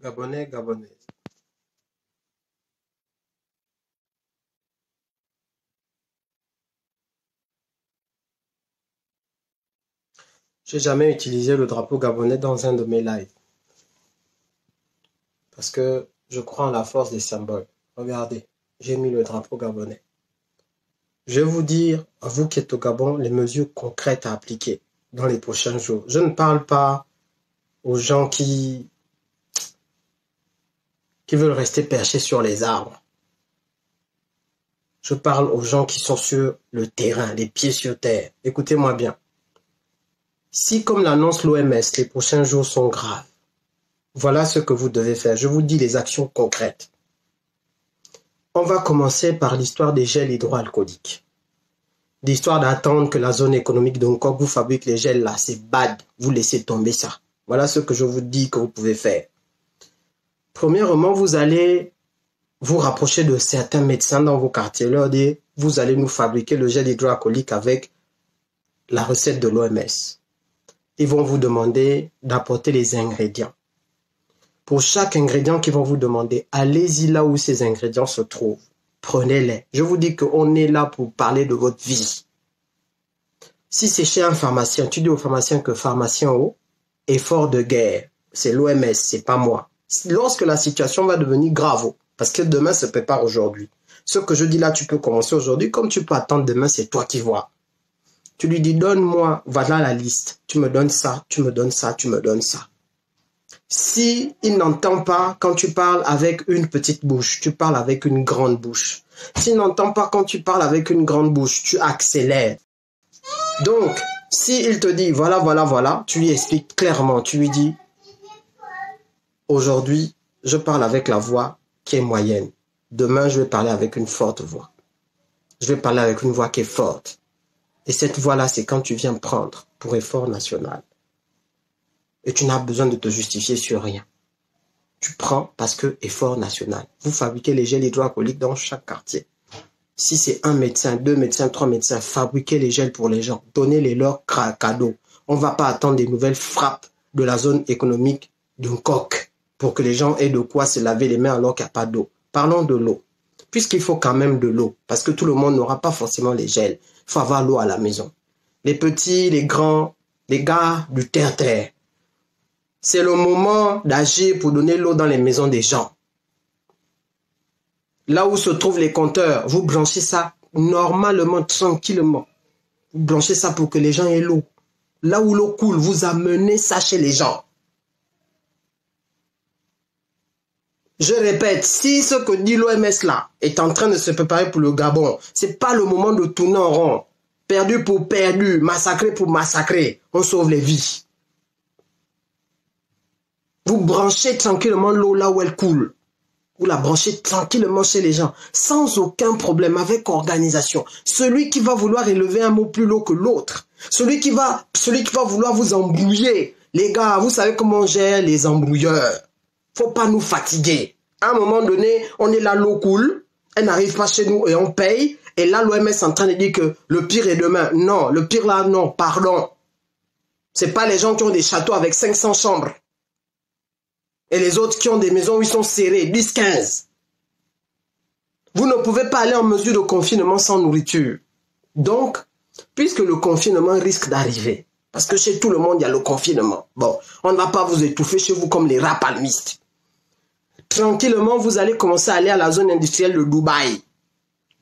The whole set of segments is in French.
Gabonais, Gabonaises. J'ai jamais utilisé le drapeau gabonais dans un de mes lives parce que je crois en la force des symboles. Regardez, j'ai mis le drapeau gabonais. Je vais vous dire, à vous qui êtes au Gabon, les mesures concrètes à appliquer dans les prochains jours. Je ne parle pas aux gens qui veulent rester perchés sur les arbres. Je parle aux gens qui sont sur le terrain, les pieds sur terre. Écoutez-moi bien. Si, comme l'annonce l'OMS, les prochains jours sont graves, voilà ce que vous devez faire. Je vous dis les actions concrètes. On va commencer par l'histoire des gels hydroalcooliques. L'histoire d'attendre que la zone économique de Hong Kong vous fabrique les gels là, c'est bad. Vous laissez tomber ça. Voilà ce que je vous dis que vous pouvez faire. Premièrement, vous allez vous rapprocher de certains médecins dans vos quartiers, leur dire, vous allez nous fabriquer le gel hydroalcoolique avec la recette de l'OMS. Ils vont vous demander d'apporter les ingrédients. Pour chaque ingrédient qu'ils vont vous demander, allez-y là où ces ingrédients se trouvent. Prenez-les. Je vous dis qu'on est là pour parler de votre vie. Si c'est chez un pharmacien, tu dis au pharmacien que pharmacien haut, effort de guerre. C'est l'OMS, c'est pas moi. Lorsque la situation va devenir grave, parce que demain se prépare aujourd'hui. Ce que je dis là, tu peux commencer aujourd'hui, comme tu peux attendre demain, c'est toi qui vois. Tu lui dis, donne-moi, voilà la liste. Tu me donnes ça, tu me donnes ça, tu me donnes ça. Si il n'entend pas quand tu parles avec une petite bouche, tu parles avec une grande bouche. S'il n'entend pas quand tu parles avec une grande bouche, tu accélères. Donc, s'il te dit voilà, voilà, voilà, tu lui expliques clairement, tu lui dis aujourd'hui, je parle avec la voix qui est moyenne. Demain, je vais parler avec une forte voix. Je vais parler avec une voix qui est forte. Et cette voix-là, c'est quand tu viens prendre pour effort national. Et tu n'as besoin de te justifier sur rien. Tu prends parce que effort national. Vous fabriquez les gels hydroalcooliques dans chaque quartier. Si c'est un médecin, 2 médecins, 3 médecins, fabriquez les gels pour les gens. Donnez-les leur cadeau. On ne va pas attendre des nouvelles frappes de la zone économique d'un coq pour que les gens aient de quoi se laver les mains alors qu'il n'y a pas d'eau. Parlons de l'eau. Puisqu'il faut quand même de l'eau, parce que tout le monde n'aura pas forcément les gels. Il faut avoir l'eau à la maison. Les petits, les grands, les gars du terre-terre. C'est le moment d'agir pour donner l'eau dans les maisons des gens. Là où se trouvent les compteurs, vous branchez ça normalement, tranquillement. Vous branchez ça pour que les gens aient l'eau. Là où l'eau coule, vous amenez ça chez les gens. Je répète, si ce que dit l'OMS là est en train de se préparer pour le Gabon, c'est pas le moment de tourner en rond. Perdu pour perdu, massacré pour massacrer. On sauve les vies. Vous branchez tranquillement l'eau là où elle coule. Vous la branchez tranquillement chez les gens, sans aucun problème, avec organisation. Celui qui va vouloir élever un mot plus haut que l'autre, celui qui va vouloir vous embrouiller. Les gars, vous savez comment on gère les embrouilleurs. Faut pas nous fatiguer. À un moment donné, on est là, l'eau coule, elle n'arrive pas chez nous et on paye. Et là, l'OMS est en train de dire que le pire est demain. Non, le pire là, non, pardon. C'est pas les gens qui ont des châteaux avec 500 chambres. Et les autres qui ont des maisons où ils sont serrés, 10, 15. Vous ne pouvez pas aller en mesure de confinement sans nourriture. Donc, puisque le confinement risque d'arriver, parce que chez tout le monde, il y a le confinement. Bon, on ne va pas vous étouffer chez vous comme les rats palmistes. Tranquillement, vous allez commencer à aller à la zone industrielle de Dubaï.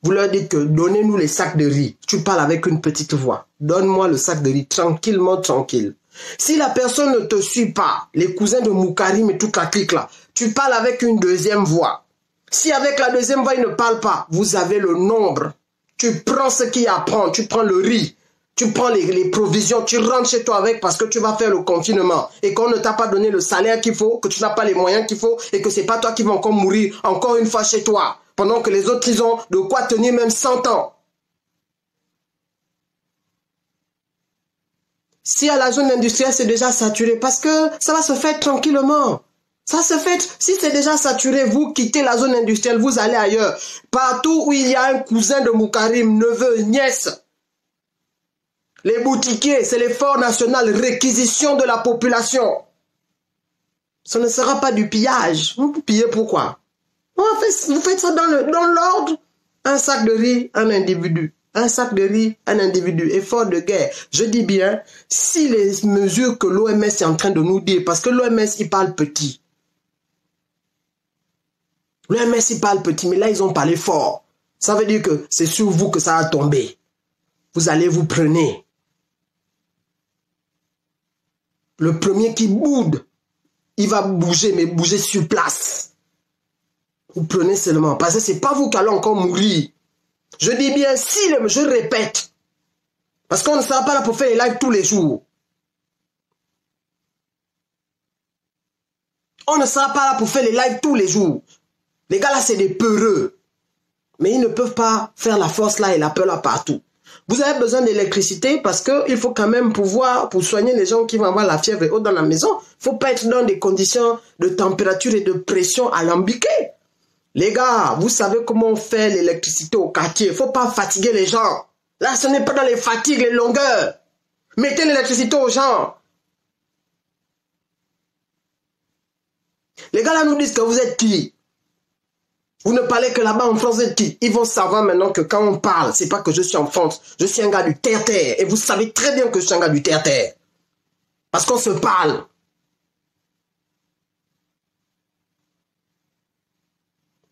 Vous leur dites que donnez-nous les sacs de riz. Tu parles avec une petite voix. Donne-moi le sac de riz, tranquillement, tranquille. Si la personne ne te suit pas, les cousins de Moukarim et toute la clique là, tu parles avec une deuxième voix. Si avec la deuxième voix, il ne parle pas, vous avez le nombre. Tu prends ce qu'il y a à prendre, tu prends le riz, tu prends les provisions, tu rentres chez toi avec parce que tu vas faire le confinement et qu'on ne t'a pas donné le salaire qu'il faut, que tu n'as pas les moyens qu'il faut et que c'est pas toi qui vas encore mourir encore une fois chez toi pendant que les autres, ils ont de quoi tenir même 100 ans. Si à la zone industrielle, c'est déjà saturé, parce que ça va se faire tranquillement. Ça se fait, si c'est déjà saturé, vous quittez la zone industrielle, vous allez ailleurs. Partout où il y a un cousin de Moukarim, neveu, nièce. Les boutiquiers, c'est l'effort national, réquisition de la population. Ce ne sera pas du pillage. Vous pillez pourquoi? Vous faites ça dans l'ordre. Un sac de riz, un individu. Un sac de riz, un individu. Effort de guerre. Je dis bien, si les mesures que l'OMS est en train de nous dire, parce que l'OMS, il parle petit. L'OMS, il parle petit, mais là, ils ont parlé fort. Ça veut dire que c'est sur vous que ça va tomber. Vous allez vous prenez. Le premier qui boude, il va bouger, mais bouger sur place. Vous prenez seulement, parce que c'est pas vous qui allez encore mourir. Je dis bien, je répète, parce qu'on ne sera pas là pour faire les lives tous les jours. On ne sera pas là pour faire les lives tous les jours. Les gars là, c'est des peureux. Mais ils ne peuvent pas faire la force là et la peur là partout. Vous avez besoin d'électricité parce qu'il faut quand même pouvoir, pour soigner les gens qui vont avoir la fièvre et autres dans la maison, il ne faut pas être dans des conditions de température et de pression alambiquées. Les gars, vous savez comment on fait l'électricité au quartier. Il ne faut pas fatiguer les gens. Là, ce n'est pas dans les fatigues, les longueurs. Mettez l'électricité aux gens. Les gars là nous disent que vous êtes qui? Vous ne parlez que là-bas en France, vous êtes qui? Ils vont savoir maintenant que quand on parle, c'est pas que je suis en France. Je suis un gars du terre-terre. Et vous savez très bien que je suis un gars du terre-terre. Parce qu'on se parle.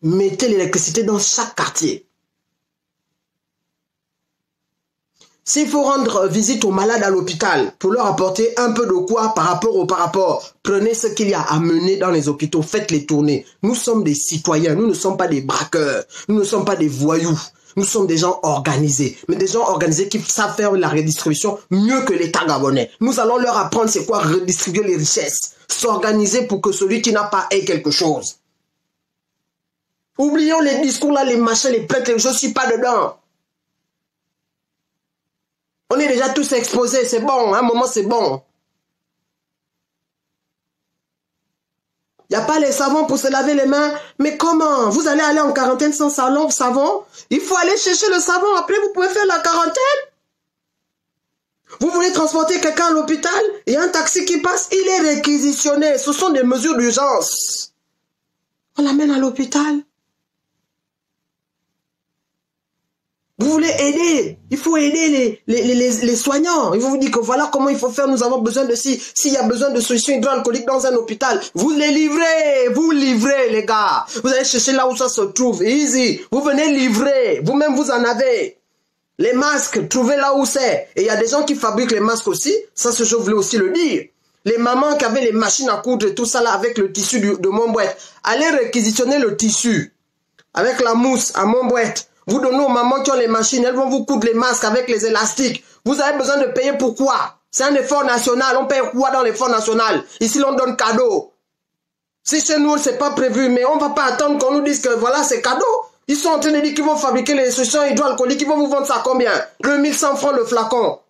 Mettez l'électricité dans chaque quartier. S'il faut rendre visite aux malades à l'hôpital pour leur apporter un peu de quoi par rapport, prenez ce qu'il y a à mener dans les hôpitaux, faites les tournées. Nous sommes des citoyens, nous ne sommes pas des braqueurs, nous ne sommes pas des voyous. Nous sommes des gens organisés, mais des gens organisés qui savent faire la redistribution mieux que l'État gabonais. Nous allons leur apprendre c'est quoi redistribuer les richesses, s'organiser pour que celui qui n'a pas ait quelque chose. Oublions les discours là, les machins, les plaintes, je ne suis pas dedans. On est déjà tous exposés, c'est bon, à un moment c'est bon. Il n'y a pas les savons pour se laver les mains. Mais comment? Vous allez aller en quarantaine sans savon? Il faut aller chercher le savon, après vous pouvez faire la quarantaine. Vous voulez transporter quelqu'un à l'hôpital, il y a un taxi qui passe, il est réquisitionné. Ce sont des mesures d'urgence. On l'amène à l'hôpital. Vous voulez aider, il faut aider les soignants. Ils vont vous dire que voilà comment il faut faire, nous avons besoin de s'il y a besoin de solutions hydroalcooliques dans un hôpital, vous les livrez, vous livrez les gars. Vous allez chercher là où ça se trouve, easy. Vous venez livrer, vous-même vous en avez. Les masques, trouvez là où c'est. Et il y a des gens qui fabriquent les masques aussi, ça je voulais aussi le dire. Les mamans qui avaient les machines à coudre et tout ça là avec le tissu de Montbouette, allez réquisitionner le tissu avec la mousse à Montbouette. Vous donnez aux mamans qui ont les machines, elles vont vous coudre les masques avec les élastiques. Vous avez besoin de payer pourquoi? C'est un effort national. On paye quoi dans l'effort national? Ici, l'on donne cadeau. Si chez nous, c'est pas prévu, mais on ne va pas attendre qu'on nous dise que voilà, c'est cadeau. Ils sont en train de dire qu'ils vont fabriquer les solutions hydroalcooliques. Ils vont vous vendre ça à combien? 2100 francs le flacon.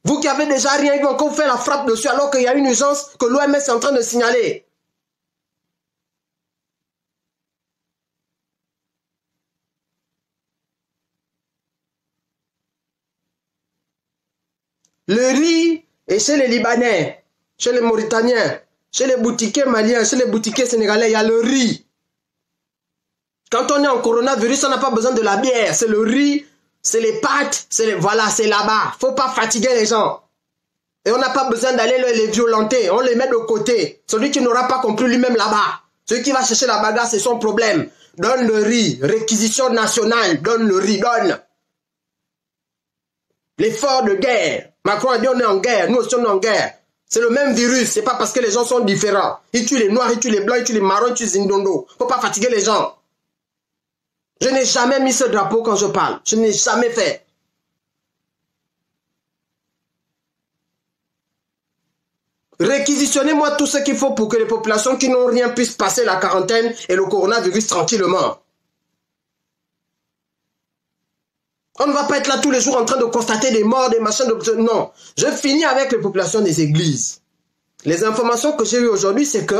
Vous qui avez déjà rien, ils vont encore faire la frappe dessus alors qu'il y a une urgence que l'OMS est en train de signaler. Le riz est chez les Libanais, chez les Mauritaniens, chez les boutiquiers maliens, chez les boutiquiers sénégalais, il y a le riz. Quand on est en coronavirus, on n'a pas besoin de la bière. C'est le riz, c'est les pâtes, voilà, c'est là-bas. Faut pas fatiguer les gens. Et on n'a pas besoin d'aller les violenter. On les met de côté. Celui qui n'aura pas compris lui-même là-bas. Celui qui va chercher la bagarre, c'est son problème. Donne le riz. Réquisition nationale. Donne le riz. Donne. L'effort de guerre. Macron a dit on est en guerre. Nous aussi on est en guerre. C'est le même virus. C'est pas parce que les gens sont différents. Il tue les noirs, il tue les blancs, il tue les marrons, il tue les indondo. Faut pas fatiguer les gens. Je n'ai jamais mis ce drapeau quand je parle. Je n'ai jamais fait. Réquisitionnez-moi tout ce qu'il faut pour que les populations qui n'ont rien puissent passer la quarantaine et le coronavirus tranquillement. On ne va pas être là tous les jours en train de constater des morts, des machins de... Non. Je finis avec les populations des églises. Les informations que j'ai eues aujourd'hui, c'est que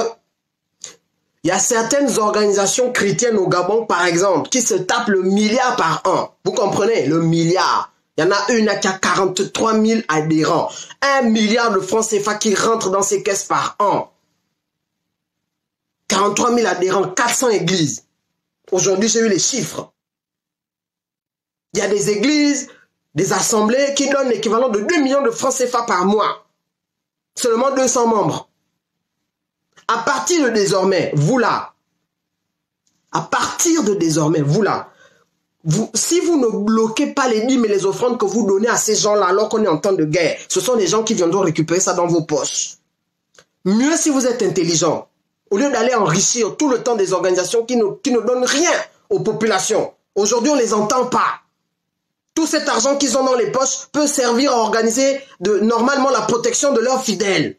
il y a certaines organisations chrétiennes au Gabon, par exemple, qui se tapent le milliard par an. Vous comprenez? Le milliard. Il y en a une qui a 43 000 adhérents. 1 milliard de francs CFA qui rentrent dans ces caisses par an. 43 000 adhérents, 400 églises. Aujourd'hui, j'ai eu les chiffres. Il y a des églises, des assemblées qui donnent l'équivalent de 2 millions de francs CFA par mois. Seulement 200 membres. À partir de désormais, vous là, si vous ne bloquez pas les dîmes et les offrandes que vous donnez à ces gens-là alors qu'on est en temps de guerre, ce sont des gens qui viendront récupérer ça dans vos poches. Mieux si vous êtes intelligent, au lieu d'aller enrichir tout le temps des organisations qui ne donnent rien aux populations. Aujourd'hui, on ne les entend pas. Tout cet argent qu'ils ont dans les poches peut servir à organiser normalement la protection de leurs fidèles.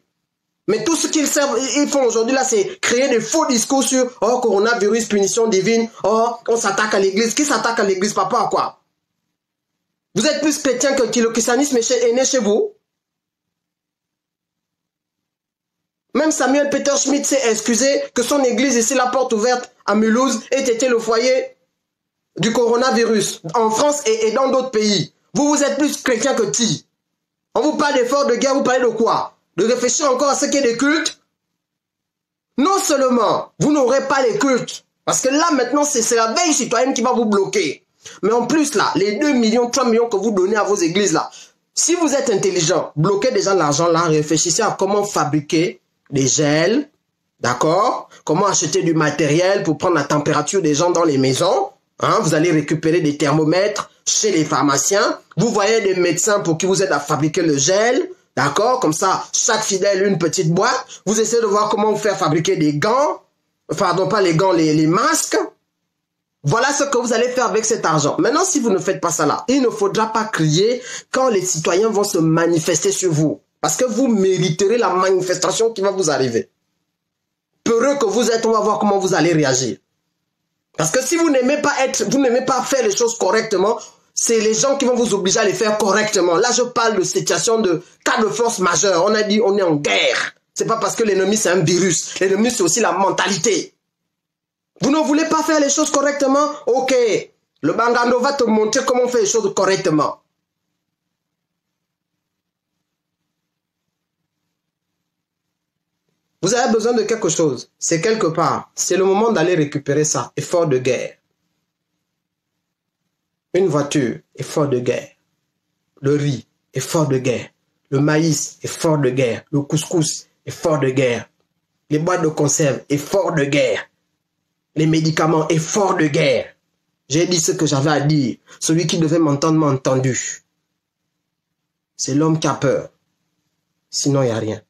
Mais tout ce qu'ils font aujourd'hui là, c'est créer des faux discours sur « Oh, coronavirus, punition divine. Oh, on s'attaque à l'église. » Qui s'attaque à l'église, papa, à quoi? Vous êtes plus chrétien que le christianisme est né chez vous? Même Samuel Peter Schmidt s'est excusé que son église ici, la porte ouverte à Mulhouse, ait été le foyer du coronavirus en France et dans d'autres pays. Vous êtes plus chrétien que qui? On vous parle d'efforts de guerre, vous parlez de quoi? De réfléchir encore à ce qui est des cultes? Non seulement vous n'aurez pas les cultes, parce que là maintenant c'est la veille citoyenne qui va vous bloquer. Mais en plus là, les 2 millions, 3 millions que vous donnez à vos églises là, si vous êtes intelligent, bloquez déjà l'argent là, réfléchissez à comment fabriquer des gels, d'accord? Comment acheter du matériel pour prendre la température des gens dans les maisons. Hein? Vous allez récupérer des thermomètres chez les pharmaciens. Vous voyez des médecins pour qui vous aident à fabriquer le gel. D'accord? Comme ça, chaque fidèle une petite boîte. Vous essayez de voir comment vous faire fabriquer des gants. Pardon, pas les gants, les masques. Voilà ce que vous allez faire avec cet argent. Maintenant, si vous ne faites pas ça là, il ne faudra pas crier quand les citoyens vont se manifester sur vous. Parce que vous mériterez la manifestation qui va vous arriver. Peureux que vous êtes, on va voir comment vous allez réagir. Parce que si vous n'aimez pas faire les choses correctement, c'est les gens qui vont vous obliger à les faire correctement. Là, je parle de situation de cas de force majeure. On a dit on est en guerre. C'est pas parce que l'ennemi c'est un virus. L'ennemi c'est aussi la mentalité. Vous ne voulez pas faire les choses correctement? Ok. Le Bangando va te montrer comment on fait les choses correctement. Vous avez besoin de quelque chose. C'est quelque part. C'est le moment d'aller récupérer ça. Effort de guerre. Une voiture, effort de guerre. Le riz, effort de guerre. Le maïs, effort de guerre. Le couscous, effort de guerre. Les boîtes de conserve, effort de guerre. Les médicaments, effort de guerre. J'ai dit ce que j'avais à dire. Celui qui devait m'entendre m'a entendu. C'est l'homme qui a peur. Sinon, il n'y a rien.